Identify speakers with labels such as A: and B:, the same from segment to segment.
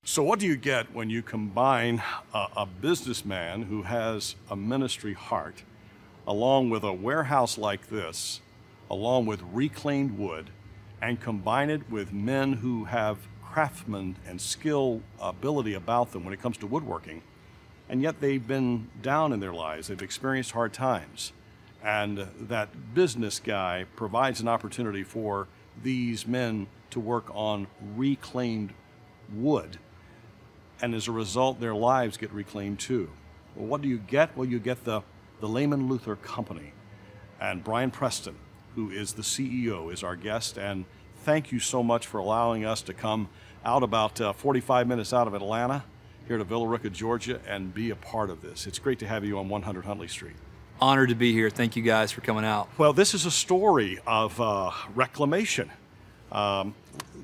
A: So what do you get when you combine a businessman who has a ministry heart, along with a warehouse like this, along with reclaimed wood, and combine it with men who have craftsmen and skill ability about them when it comes to woodworking, and yet they've been down in their lives, they've experienced hard times, and that business guy provides an opportunity for these men to work on reclaimed wood, and as a result their lives get reclaimed too. Well, what do you get? Well, you get the Lamon Luther Company, and Brian Preston, who is the CEO, is our guest. And thank you so much for allowing us to come out about 45 minutes out of Atlanta here to Villa Rica, Georgia, and be a part of this. It's great to have you on 100 Huntley Street.
B: Honored to be here. Thank you guys for coming out.
A: Well, this is a story of reclamation.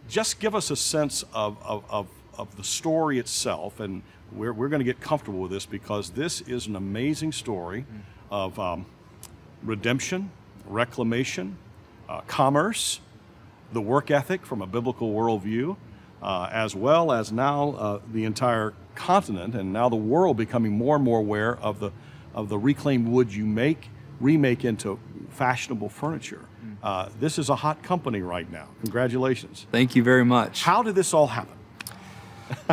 A: Just give us a sense of the story itself, and we're going to get comfortable with this because this is an amazing story of redemption, reclamation, commerce, the work ethic from a biblical worldview, as well as now the entire continent and now the world becoming more and more aware of the reclaimed wood you remake into fashionable furniture. This is a hot company right now. Congratulations.
B: Thank you very much.
A: How did this all happen?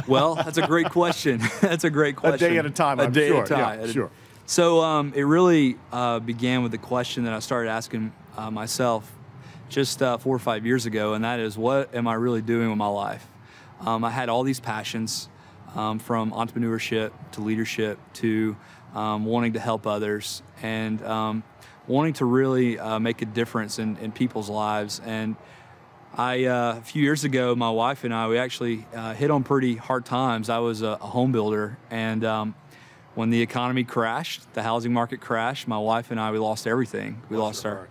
B: Well, that's a great question. That's a great question.
A: A day at a time, I'm sure.
B: A day at a time.
A: Yeah, sure.
B: So it really began with the question that I started asking myself just 4 or 5 years ago, and that is, what am I really doing with my life? I had all these passions, from entrepreneurship to leadership to wanting to help others and wanting to really make a difference in people's lives. And a few years ago, my wife and I, we actually hit on pretty hard times. I was a home builder, and when the economy crashed, the housing market crashed, my wife and I, we lost everything. We lost our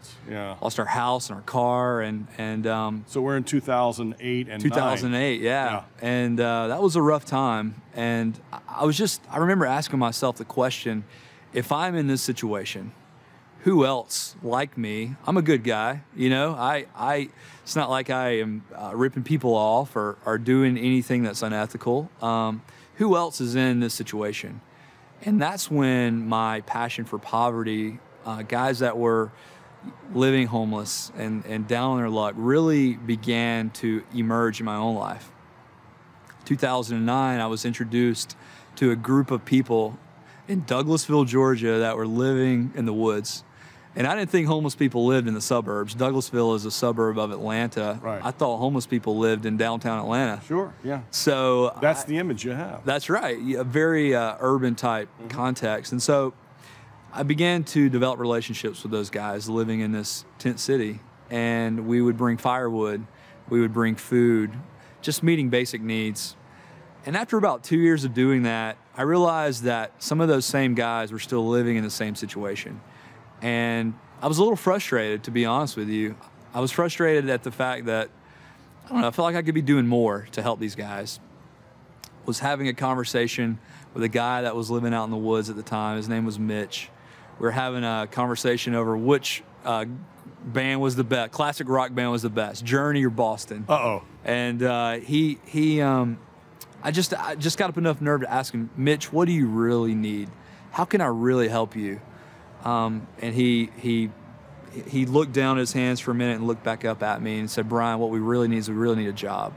B: house and our car, and
A: so we're in 2008 and
B: 2008, yeah. And that was a rough time. And I remember asking myself the question, if I'm in this situation, who else like me? I'm a good guy, you know. It's not like I am ripping people off or doing anything that's unethical. Who else is in this situation? And that's when my passion for poverty, guys that were living homeless and down on their luck, really began to emerge in my own life. 2009, I was introduced to a group of people in Douglasville, Georgia, that were living in the woods. And I didn't think homeless people lived in the suburbs. Douglasville is a suburb of Atlanta.
A: Right.
B: I thought homeless people lived in downtown Atlanta.
A: Sure, yeah.
B: So
A: that's the image you have.
B: That's right, a very urban type context. And so I began to develop relationships with those guys living in this tent city. And we would bring firewood, we would bring food, just meeting basic needs. And after about 2 years of doing that, I realized that some of those same guys were still living in the same situation. And I was a little frustrated, to be honest with you. I was frustrated at the fact that, I don't know, I felt like I could be doing more to help these guys. Was having a conversation with a guy that was living out in the woods at the time. His name was Mitch. We were having a conversation over which band was the best, classic rock band was the best, Journey or Boston.
A: Uh-oh.
B: And I just got up enough nerve to ask him, Mitch, what do you really need? How can I really help you? And he looked down at his hands for a minute and looked back up at me and said, Brian, what we really need is we really need a job.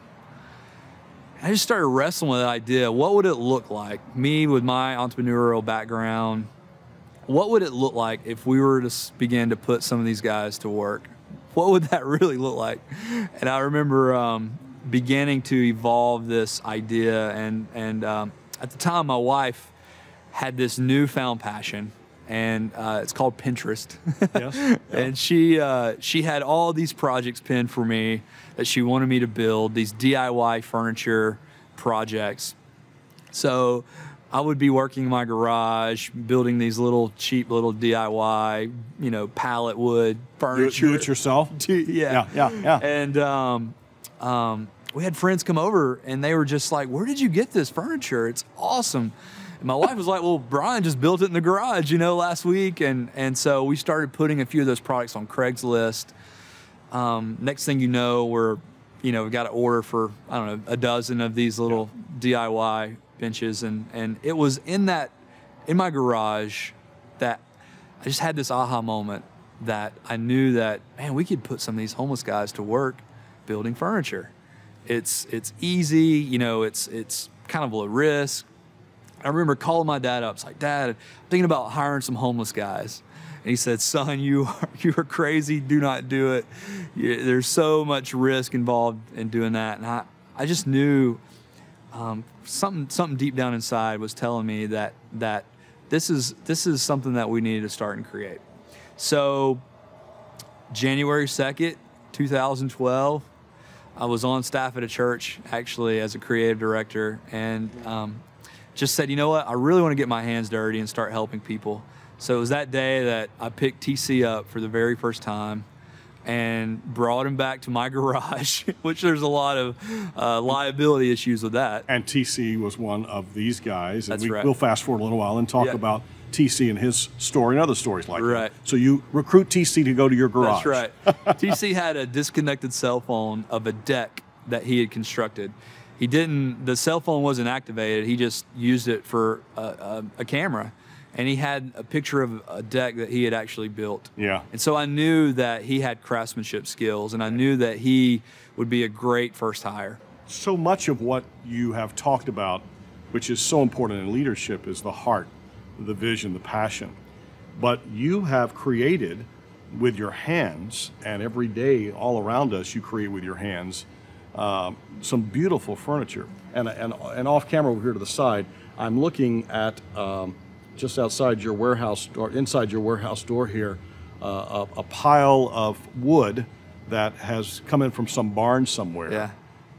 B: And I just started wrestling with that idea. What would it look like, me with my entrepreneurial background, what would it look like if we were to begin to put some of these guys to work? What would that really look like? And I remember beginning to evolve this idea. And at the time, my wife had this newfound passion, and it's called Pinterest.
A: Yes. Yeah.
B: And she had all these projects pinned for me that she wanted me to build, these DIY furniture projects. So I would be working in my garage, building these little cheap little DIY, you know, pallet wood furniture.
A: Do it yourself?
B: Yeah. And we had friends come over, and they were just like, where did you get this furniture? It's awesome. And my wife was like, well, Brian just built it in the garage, you know, last week. And so we started putting a few of those products on Craigslist. Next thing you know, we've got an order for, I don't know, a dozen of these little DIY benches, and it was in my garage that I just had this aha moment that I knew that, man, we could put some of these homeless guys to work building furniture. It's easy, you know, it's kind of a risk. I remember calling my dad up. It's like, Dad, I'm thinking about hiring some homeless guys. And he said, son, you are crazy. Do not do it. There's so much risk involved in doing that. And I just knew something deep down inside was telling me that this is something that we needed to start and create. So January 2nd, 2012, I was on staff at a church, actually, as a creative director, and just said, you know what, I really want to get my hands dirty and start helping people. So it was that day that I picked TC up for the very first time and brought him back to my garage, which there's a lot of liability issues with that.
A: And TC was one of these guys. And
B: That's right.
A: We'll fast forward a little while and talk about TC and his story and other stories like
B: Right.
A: that. So you recruit TC to go to your garage.
B: That's right. TC had a disconnected cell phone of a deck that he had constructed. The cell phone wasn't activated. He just used it for a camera. And he had a picture of a deck that he had actually built.
A: Yeah.
B: And so I knew that he had craftsmanship skills, and I knew that he would be a great first hire.
A: So much of what you have talked about, which is so important in leadership, is the heart, the vision, the passion. But you have created with your hands, and every day all around us you create with your hands, some beautiful furniture. And off camera over here to the side, I'm looking at just outside your warehouse door, inside your warehouse door here, a pile of wood that has come in from some barn somewhere.
B: Yeah.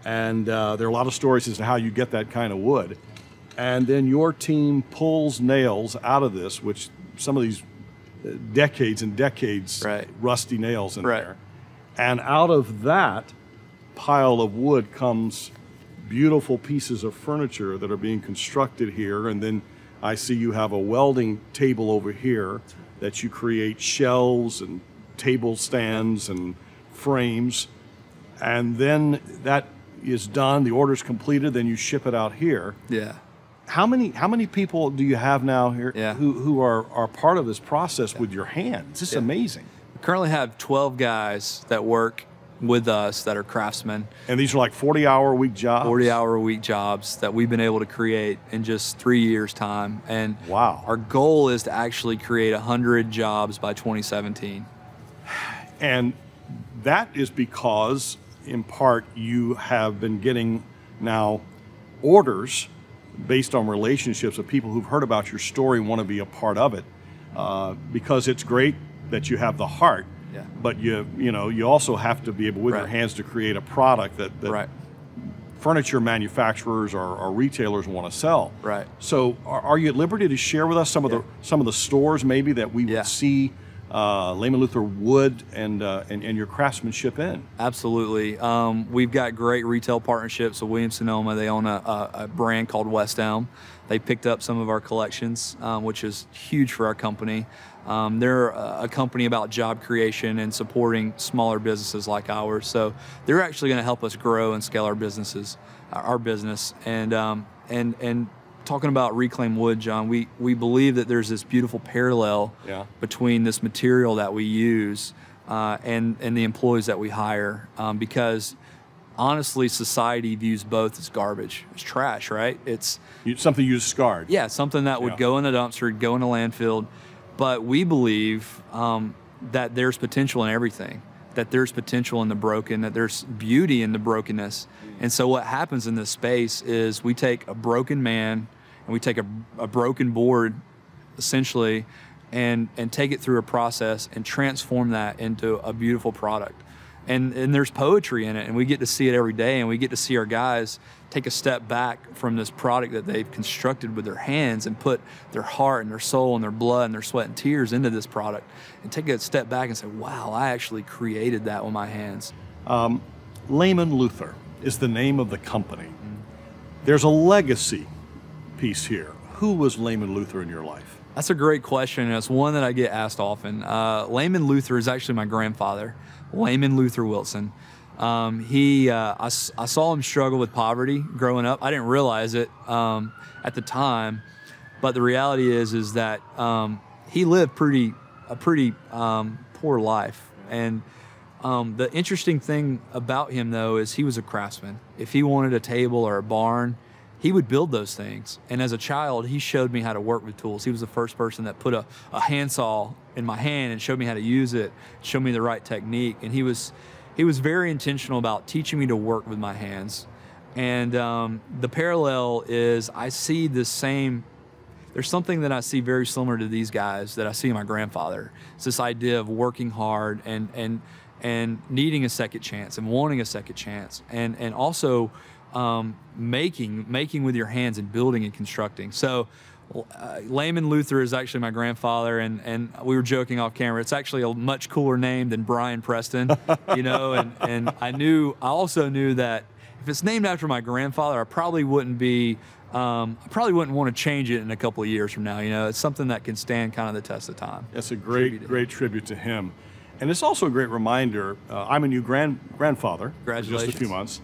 A: And there are a lot of stories as to how you get that kind of wood. And then your team pulls nails out of this, which some of these decades and decades
B: Right.
A: rusty nails in
B: Right.
A: there. And out of that pile of wood comes beautiful pieces of furniture that are being constructed here. And then I see you have a welding table over here that you create shelves and table stands and frames. And then that is done, the order's completed, then you ship it out here.
B: Yeah.
A: How many people do you have now here
B: Yeah.
A: who are part of this process with your hands? This is
B: Yeah.
A: amazing.
B: We currently have 12 guys that work with us that are craftsmen.
A: And these are like 40-hour-a-week jobs?
B: 40-hour-a-week jobs that we've been able to create in just 3 years' time. And
A: Wow.
B: our goal is to actually create 100 jobs by 2017.
A: And that is because, in part, you have been getting now orders based on relationships of people who've heard about your story and want to be a part of it, because it's great that you have the heart.
B: Yeah.
A: But you also have to be able with your
B: Right.
A: hands to create a product that
B: Right.
A: furniture manufacturers or retailers want to sell.
B: Right.
A: So are you at liberty to share with us some of the stores maybe that we would see Lamon Luther wood and your craftsmanship in?
B: Absolutely. We've got great retail partnerships with Williams-Sonoma. They own a brand called West Elm. They picked up some of our collections, which is huge for our company. They're a company about job creation and supporting smaller businesses like ours. So they're actually going to help us grow and scale our business. And talking about reclaimed wood, John, we believe that there's this beautiful parallel between this material that we use and the employees that we hire, because honestly, society views both as garbage. It's trash, right? It's
A: something you discard.
B: Yeah, something that would go in a dumpster, go in a landfill. But we believe that there's potential in everything, that there's potential in the broken, that there's beauty in the brokenness. And so what happens in this space is we take a broken man and we take a broken board, essentially, and take it through a process and transform that into a beautiful product. And there's poetry in it, and we get to see it every day, and we get to see our guys take a step back from this product that they've constructed with their hands and put their heart and their soul and their blood and their sweat and tears into this product, and take a step back and say, wow, I actually created that with my hands.
A: Lamon Luther is the name of the company. There's a legacy piece here. Who was Lamon Luther in your life?
B: That's a great question, and it's one that I get asked often. Lamon Luther is actually my grandfather, Lamon Luther Wilson. I saw him struggle with poverty growing up. I didn't realize it at the time, but the reality is that he lived a pretty poor life. And the interesting thing about him, though, is he was a craftsman. If he wanted a table or a barn, he would build those things. And as a child, he showed me how to work with tools. He was the first person that put a handsaw in my hand and showed me how to use it, showed me the right technique. And he was very intentional about teaching me to work with my hands. And the parallel is I see the same. There's something that I see very similar to these guys that I see in my grandfather. It's this idea of working hard and needing a second chance and wanting a second chance, and also making with your hands and building and constructing. So Lamon Luther is actually my grandfather, and we were joking off camera. It's actually a much cooler name than Brian Preston, you know. And I also knew that if it's named after my grandfather, I probably wouldn't want to change it in a couple of years from now. You know, it's something that can stand kind of the test of time.
A: It's a great tribute to him. And it's also a great reminder. I'm a new grandfather.
B: Congratulations.
A: Just a few months.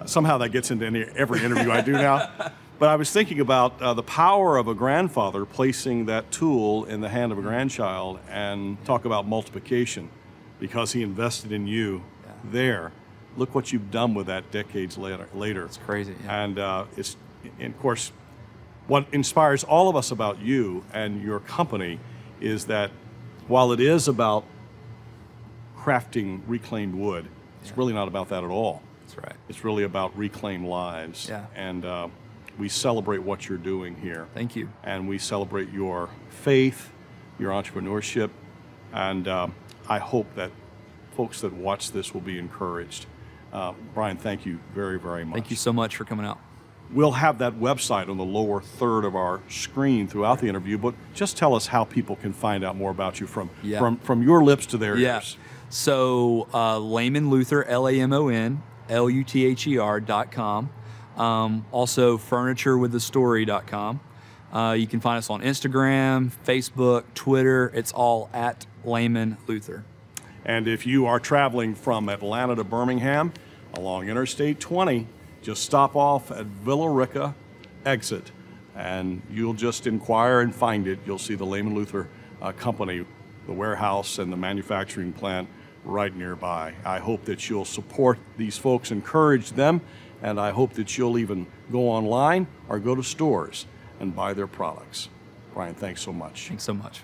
A: Somehow that gets into every interview I do now. But I was thinking about the power of a grandfather placing that tool in the hand of a grandchild, and talk about multiplication, because he invested in you there. Look what you've done with that decades later.
B: It's crazy. Yeah.
A: And of course, what inspires all of us about you and your company is that while it is about crafting reclaimed wood, it's really not about that at all.
B: That's right.
A: It's really about reclaimed lives.
B: Yeah.
A: And we celebrate what you're doing here.
B: Thank you.
A: And we celebrate your faith, your entrepreneurship, and I hope that folks that watch this will be encouraged. Brian, thank you very, very much.
B: Thank you so much for coming out.
A: We'll have that website on the lower third of our screen throughout the interview, but just tell us how people can find out more about you from your lips to their ears.
B: So Lamon Luther, LamonLuther.com. Also furniturewiththestory.com. You can find us on Instagram, Facebook, Twitter. It's all at Lamon Luther.
A: And if you are traveling from Atlanta to Birmingham along Interstate 20, just stop off at Villa Rica exit, and you'll just inquire and find it. You'll see the Lamon Luther company, the warehouse and the manufacturing plant right nearby. I hope that you'll support these folks, encourage them, and I hope that you'll even go online or go to stores and buy their products. Brian, thanks so much.
B: Thanks so much.